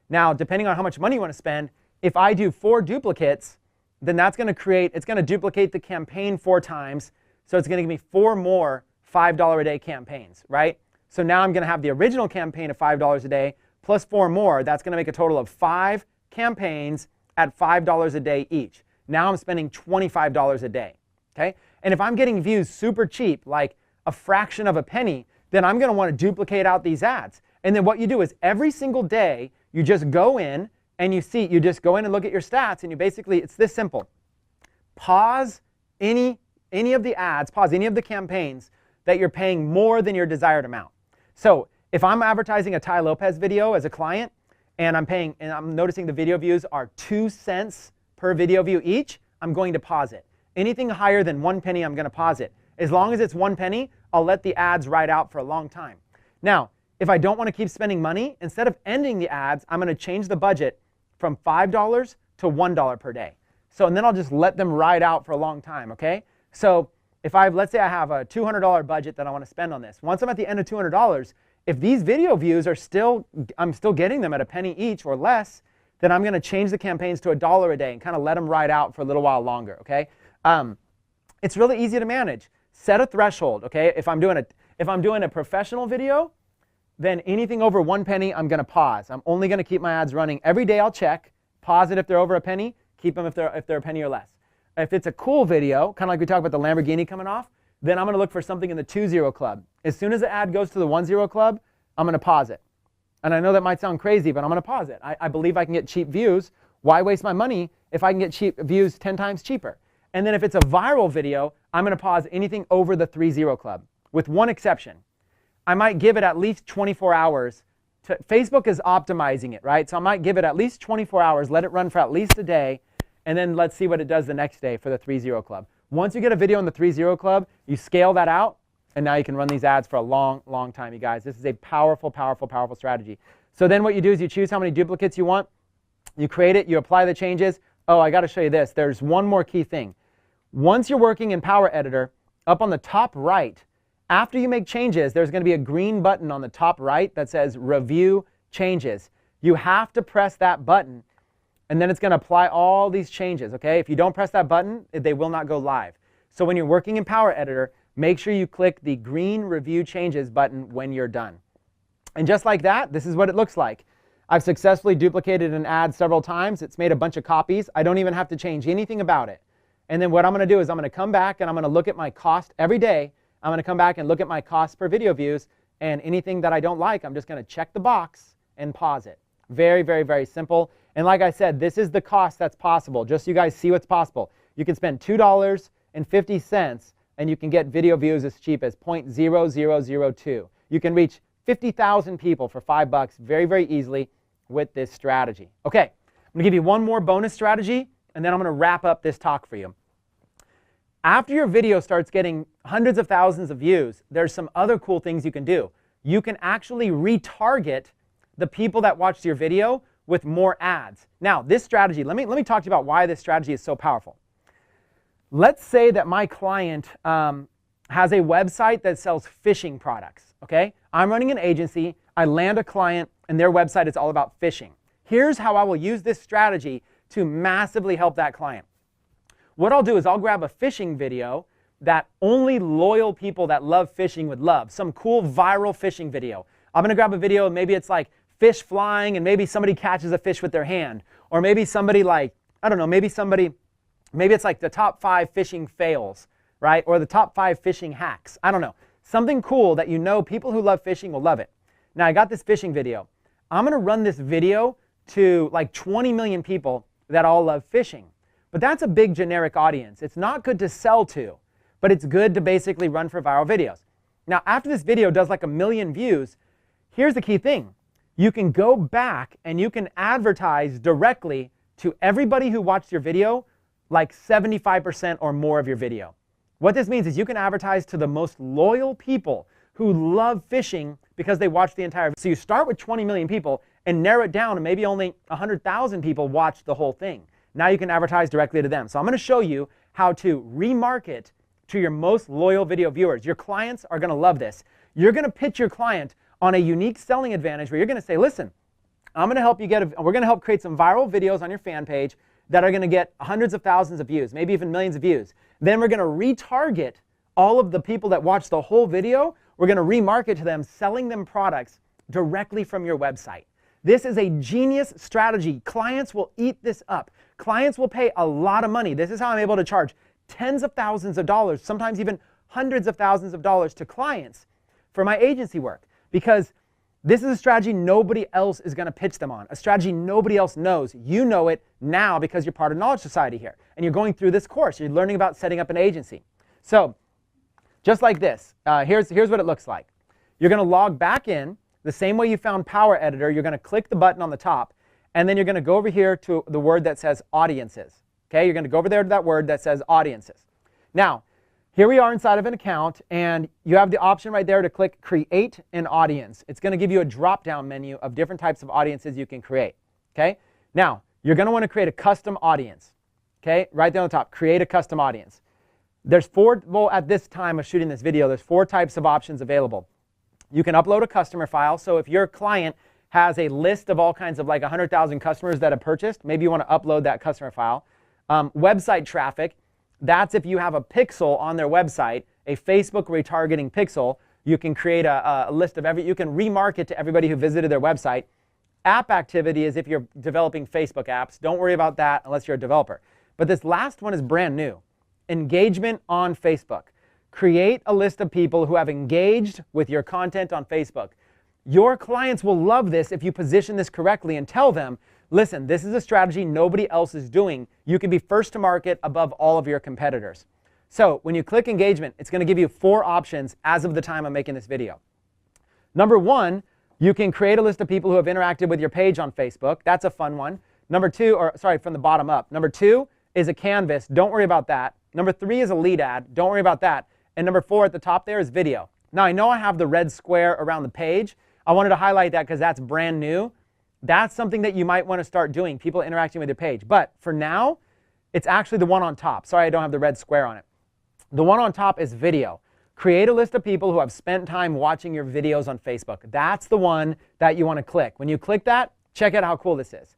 Now, depending on how much money you want to spend, if I do 4 duplicates, then that's going to create, it's going to duplicate the campaign 4 times. So it's going to give me 4 more $5 a day campaigns, right? So now I'm going to have the original campaign of $5 a day plus 4 more. That's going to make a total of 5 campaigns at $5 a day each. Now I'm spending $25 a day, okay? And if I'm getting views super cheap, like a fraction of a penny, then I'm going to want to duplicate out these ads. And then what you do is every single day, you just go in and you just go in and look at your stats, and you basically, it's this simple. Pause any of the ads, pause any of the campaigns that you're paying more than your desired amount. So if I'm advertising a Tai Lopez video as a client, and I'm noticing the video views are 2 cents per video view each, I'm going to pause it. Anything higher than 1 penny, I'm going to pause it. As long as it's 1 penny, I'll let the ads ride out for a long time. Now, if I don't want to keep spending money, instead of ending the ads, I'm going to change the budget from $5 to $1 per day. So, and then I'll just let them ride out for a long time, okay? So if let's say I have a $200 budget that I want to spend on this. Once I'm at the end of $200, if these video views are I'm still getting them at a penny each or less, then I'm going to change the campaigns to $1 a day and kind of let them ride out for a little while longer, okay? It's really easy to manage. Set a threshold, okay? If I'm doing a professional video, then anything over 1 penny, I'm going to pause. I'm only going to keep my ads running. Every day I'll check, pause it if they're over a penny, keep them if they're a penny or less. If it's a cool video, kind of like we talked about the Lamborghini coming off, then I'm going to look for something in the 2-0 club. As soon as the ad goes to the 1-0 club, I'm going to pause it. And I know that might sound crazy, but I'm going to pause it. I believe I can get cheap views. Why waste my money if I can get cheap views 10 times cheaper? And then if it's a viral video, I'm going to pause anything over the 3-0 club, with one exception. I might give it at least 24 hours. Facebook is optimizing it, right? So I might give it at least 24 hours, let it run for at least a day, and then let's see what it does the next day for the 3-0 club. Once you get a video in the 3-0 club, you scale that out, and now you can run these ads for a long, long time, you guys. This is a powerful, powerful, powerful strategy. So then what you do is you choose how many duplicates you want. You create it. You apply the changes. Oh, I got to show you this. There's one more key thing. Once you're working in Power Editor, up on the top right, after you make changes, there's going to be a green button on the top right that says Review Changes. You have to press that button, and then it's going to apply all these changes, okay? If you don't press that button, they will not go live. So when you're working in Power Editor, make sure you click the green Review Changes button when you're done. And just like that, this is what it looks like. I've successfully duplicated an ad several times. It's made a bunch of copies. I don't even have to change anything about it. And then what I'm going to do is I'm going to come back and I'm going to look at my cost every day. I'm going to come back and look at my cost per video views, and anything that I don't like, I'm just going to check the box and pause it. Very, very, very simple. And like I said, this is the cost that's possible, just so you guys see what's possible. You can spend $2.50 and you can get video views as cheap as 0.0002. You can reach 50,000 people for $5 very, very easily with this strategy. Okay, I'm going to give you one more bonus strategy, and then I'm going to wrap up this talk for you. After your video starts getting hundreds of thousands of views, there's some other cool things you can do. You can actually retarget the people that watched your video with more ads. Now, this strategy, let me talk to you about why this strategy is so powerful. Let's say that my client has a website that sells fishing products, okay? I'm running an agency, I land a client, and their website is all about fishing. Here's how I will use this strategy to massively help that client. What I'll do is I'll grab a fishing video that only loyal people that love fishing would love, some cool viral fishing video. I'm gonna grab a video, maybe it's like fish flying, and maybe somebody catches a fish with their hand. Or maybe somebody like, I don't know, maybe it's like the top 5 fishing fails, right? Or the top 5 fishing hacks. I don't know. Something cool that you know people who love fishing will love it. Now, I got this fishing video. I'm going to run this video to like 20 million people that all love fishing. But that's a big generic audience. It's not good to sell to, but it's good to basically run for viral videos. Now, after this video does like 1 million views, here's the key thing. You can go back and you can advertise directly to everybody who watched your video, like 75% or more of your video. What this means is you can advertise to the most loyal people who love fishing because they watched the entire video. So you start with 20 million people and narrow it down, and maybe only 100,000 people watched the whole thing. Now you can advertise directly to them. So I'm going to show you how to remarket to your most loyal video viewers. Your clients are going to love this. You're going to pitch your client on a unique selling advantage where you're going to say, listen, I'm going to help you we're going to help create some viral videos on your fan page that are going to get hundreds of thousands of views, maybe even millions of views. Then we're going to retarget all of the people that watch the whole video. We're going to remarket to them, selling them products directly from your website. This is a genius strategy. Clients will eat this up. Clients will pay a lot of money. This is how I'm able to charge tens of thousands of dollars, sometimes even hundreds of thousands of dollars to clients for my agency work, because this is a strategy nobody else is going to pitch them on, a strategy nobody else knows. You know it now because you're part of Knowledge Society here, and you're going through this course. You're learning about setting up an agency. So just like this, here's what it looks like. You're going to log back in the same way you found Power Editor. You're going to click the button on the top, and then you're going to go over here to the word that says Audiences. Okay, you're going to go over there to that word that says Audiences. Now, here we are inside of an account, and you have the option right there to click Create an Audience. It's going to give you a drop-down menu of different types of audiences you can create. Okay, now you're going to want to create a custom audience. Okay, right there on the top, create a custom audience. There's at this time of shooting this video, there's 4 types of options available. You can upload a customer file. So if your client has a list of all kinds of like 100,000 customers that have purchased, maybe you want to upload that customer file. Website traffic. That's if you have a pixel on their website, a Facebook retargeting pixel. You can create a list of you can remarket to everybody who visited their website. App activity is if you're developing Facebook apps. Don't worry about that unless you're a developer. But this last one is brand new. Engagement on Facebook. Create a list of people who have engaged with your content on Facebook. Your clients will love this if you position this correctly and tell them, listen, this is a strategy nobody else is doing. You can be first to market above all of your competitors. So when you click engagement, it's going to give you 4 options as of the time I'm making this video. Number 1, you can create a list of people who have interacted with your page on Facebook. That's a fun one. Number 2, from the bottom up. Number 2 is a canvas. Don't worry about that. Number 3 is a lead ad. Don't worry about that. And number 4 at the top there is video. Now I know I have the red square around the page. I wanted to highlight that because that's brand new. That's something that you might want to start doing, people interacting with your page. But for now, it's actually the one on top. Sorry, I don't have the red square on it. The one on top is video. Create a list of people who have spent time watching your videos on Facebook. That's the one that you want to click. When you click that, check out how cool this is.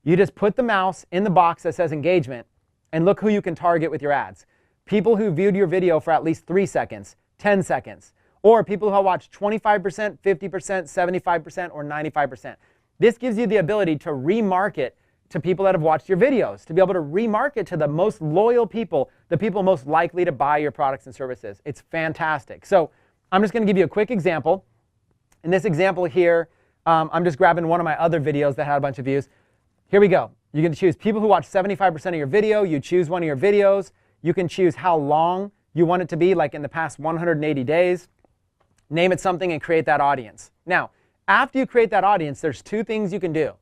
You just put the mouse in the box that says engagement, and look who you can target with your ads. People who viewed your video for at least 3 seconds, 10 seconds, or people who have watched 25%, 50%, 75%, or 95%. This gives you the ability to remarket to people that have watched your videos, to be able to remarket to the most loyal people, the people most likely to buy your products and services. It's fantastic. So I'm just going to give you a quick example. In this example here, I'm just grabbing one of my other videos that had a bunch of views. here we go. You can choose people who watch 75% of your video. You choose one of your videos. You can choose how long you want it to be, like in the past 180 days. Name it something and create that audience. Now, after you create that audience, there's two things you can do.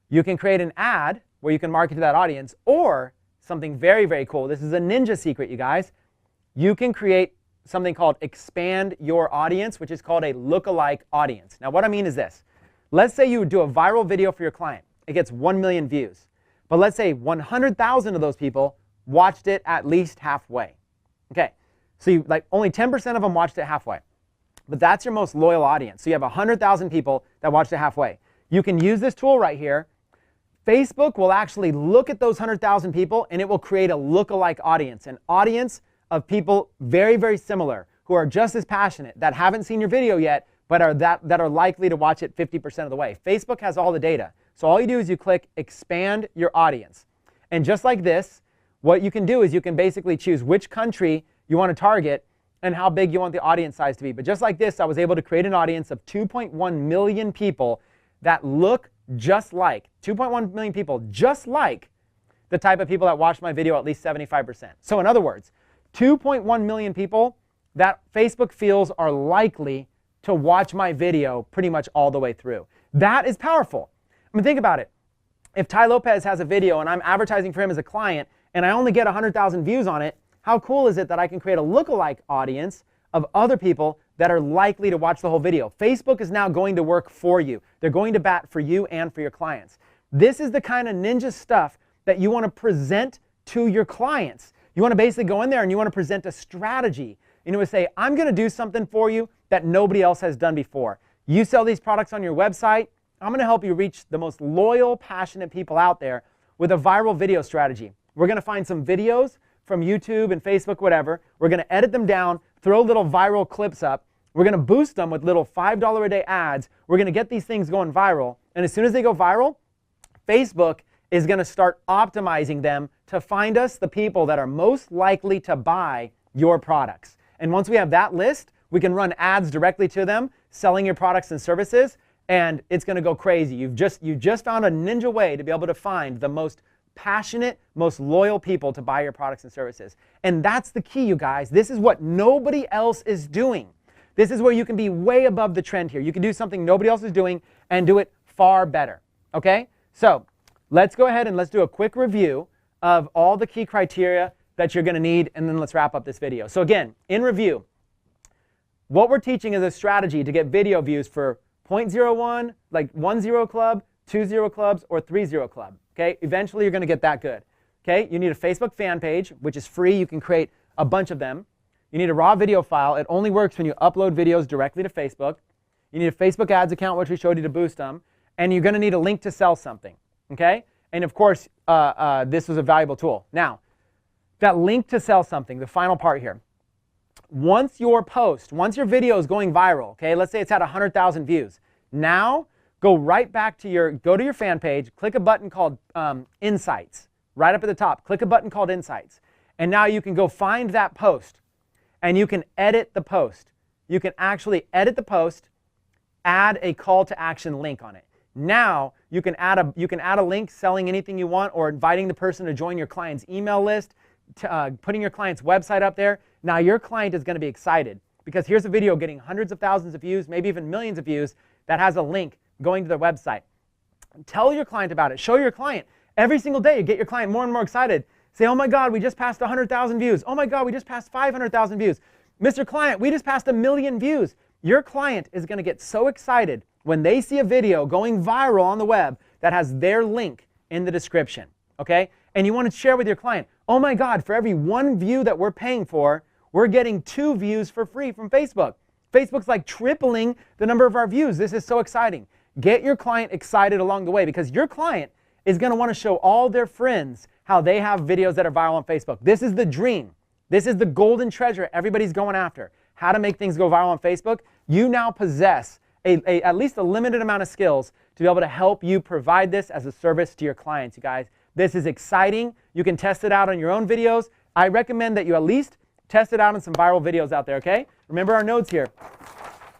You can create an ad where you can market to that audience, or something very, very cool. This is a ninja secret, you guys. You can create something called expand your audience, which is called a lookalike audience. Now, what I mean is this. Let's say you do a viral video for your client. It gets 1 million views. But let's say 100,000 of those people watched it at least halfway. Okay, so only 10% of them watched it halfway. But that's your most loyal audience. So you have 100,000 people that watched it halfway. You can use this tool right here. Facebook will actually look at those 100,000 people, and it will create a lookalike audience, an audience of people very, very similar, who are just as passionate, that haven't seen your video yet, but that are likely to watch it 50% of the way. Facebook has all the data. So all you do is you click expand your audience. And just like this, what you can do is you can basically choose which country you want to target and how big you want the audience size to be. But just like this, I was able to create an audience of 2.1 million people that look just like, 2.1 million people just like the type of people that watched my video at least 75%. So in other words, 2.1 million people that Facebook feels are likely to watch my video pretty much all the way through. That is powerful. I mean, think about it. If Tai Lopez has a video and I'm advertising for him as a client and I only get 100,000 views on it, how cool is it that I can create a lookalike audience of other people that are likely to watch the whole video? Facebook is now going to work for you. They're going to bat for you and for your clients. This is the kind of ninja stuff that you want to present to your clients. You want to basically go in there and you want to present a strategy. You know, say, I'm going to do something for you that nobody else has done before. You sell these products on your website. I'm going to help you reach the most loyal, passionate people out there with a viral video strategy. We're going to find some videos from YouTube and Facebook, whatever. We're going to edit them down, throw little viral clips up. We're going to boost them with little $5 a day ads. We're going to get these things going viral. And as soon as they go viral, Facebook is going to start optimizing them to find us the people that are most likely to buy your products. And once we have that list, we can run ads directly to them, selling your products and services, and it's going to go crazy. You've just found a ninja way to be able to find the most passionate, most loyal people to buy your products and services. And that's the key, you guys. This is what nobody else is doing. This is where you can be way above the trend here. You can do something nobody else is doing and do it far better. Okay? So let's go ahead and let's do a quick review of all the key criteria that you're going to need, and then let's wrap up this video. So again, in review, what we're teaching is a strategy to get video views for 0.01, like 10 club, 20 clubs, or 30 club. Okay? Eventually, you're going to get that good. Okay? You need a Facebook fan page, which is free. You can create a bunch of them. You need a raw video file. It only works when you upload videos directly to Facebook. You need a Facebook ads account, which we showed you to boost them. And you're going to need a link to sell something. Okay? And of course, this was a valuable tool. Now, that link to sell something, the final part here. Once your video is going viral, okay, let's say it's at 100,000 views. Now, go to your fan page, click a button called Insights, right up at the top. Click a button called Insights. And now you can go find that post, and you can edit the post. You can actually edit the post, add a call to action link on it. Now, you can add a link selling anything you want, or inviting the person to join your client's email list, putting your client's website up there. Now your client is going to be excited because here's a video getting hundreds of thousands of views, maybe even millions of views, that has a link going to their website. Tell your client about it. Show your client. Every single day, you get your client more and more excited. Say, oh my God, we just passed 100,000 views. Oh my God, we just passed 500,000 views. Mr. Client, we just passed 1 million views. Your client is going to get so excited when they see a video going viral on the web that has their link in the description. Okay? And you want to share with your client, oh my God, for every 1 view that we're paying for, we're getting 2 views for free from Facebook. Facebook's like tripling the number of our views. This is so exciting. Get your client excited along the way, because your client is going to want to show all their friends how they have videos that are viral on Facebook. This is the dream. This is the golden treasure everybody's going after. How to make things go viral on Facebook. You now possess at least a limited amount of skills to be able to help you provide this as a service to your clients, you guys. This is exciting. You can test it out on your own videos. I recommend that you at least test it out on some viral videos out there, okay? Remember our notes here.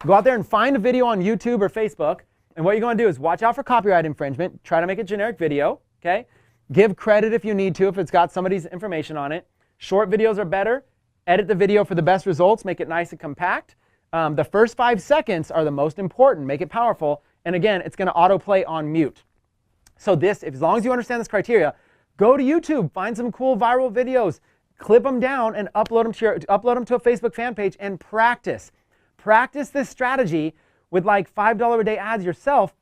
Go out there and find a video on YouTube or Facebook, And what you're going to do is watch out for copyright infringement. Try to make a generic video, okay? Give credit if you need to, if it's got somebody's information on it. Short videos are better. Edit the video for the best results. Make it nice and compact. The first 5 seconds are the most important. Make it powerful. And again, it's going to autoplay on mute. So this, as long as you understand this criteria, go to YouTube, find some cool viral videos, clip them down, and upload them to a Facebook fan page and practice. Practice this strategy with like $5 a day ads yourself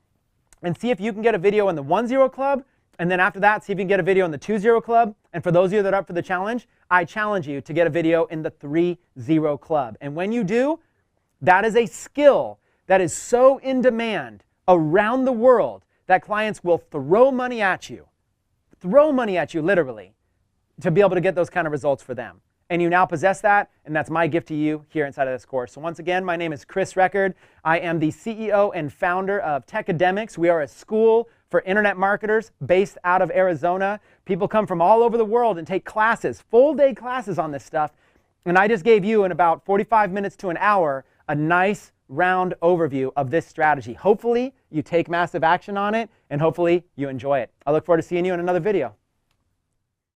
and see if you can get a video in the 1-0 club. And then after that, see if you can get a video in the 2-0 club. And for those of you that are up for the challenge, I challenge you to get a video in the 3-0 club. And when you do, that is a skill that is so in demand around the world that clients will throw money at you literally, to be able to get those kind of results for them. And you now possess that, and that's my gift to you here inside of this course. So once again, my name is Chris Record. I am the CEO and founder of Techademics. We are a school for internet marketers based out of Arizona. People come from all over the world and take classes, full-day classes on this stuff. And I just gave you, in about 45 minutes to an hour, a nice round overview of this strategy. Hopefully, you take massive action on it, and hopefully, you enjoy it. I look forward to seeing you in another video.